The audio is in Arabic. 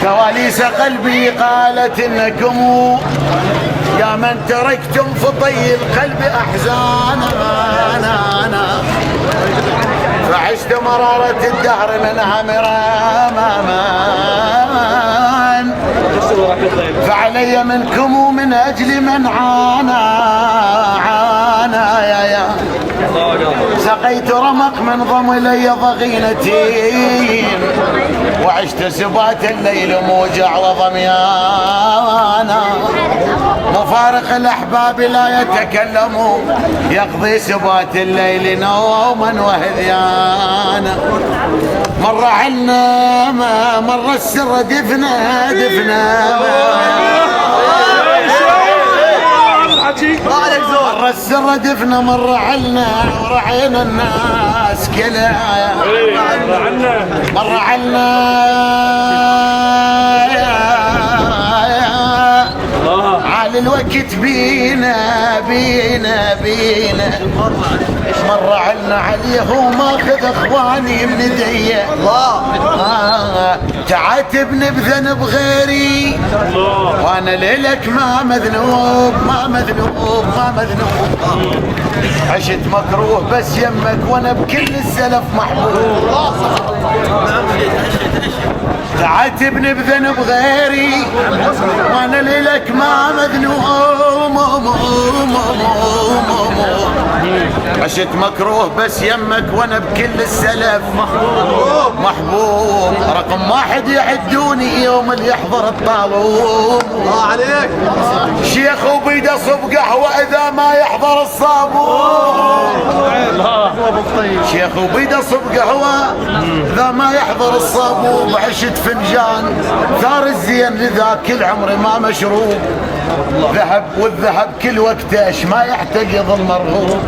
كواليس قلبي قالت انكم يا من تركتم في طي القلب احزانا، فعشت مرارة الدهر منها مراما، فعلي منكم ومن اجل من عانى يا سقيت رمق من ضملي ضغينتي، وعشت سبات الليل موجع وضميانا، مفارق الأحباب لا يتكلموا يقضي سبات الليل نوما وهذيانا، مر عنا ما مر السر دفنا مر السر دفنا، مر عنا ورعينا الناس كلها، مر عنا عال الوقت بينا مر عنا عليه وماخذ اخواني من ايديه، تعاتبني بذنب غيري وانا ليلك ما مذنوب عشت مكروه بس يمك وانا بكل السلف محبوب، تعاتبني بذنب غيري وانا ليلك ما مذنوب، عشت مكروه بس يمك وانا بكل السلف محبوب، رقم واحد يعدوني يوم اللي يحضر الطالوب، الله عليك شيخ وبيده صب قهوه اذا ما يحضر الصابون، شيخ وبيده صب قهوه اذا ما يحضر الصابون، عشت فنجان ثار الزين لذاك العمر ما مشروب، ذهب والذهب كل وقت ايش ما يحتقض المرغوب.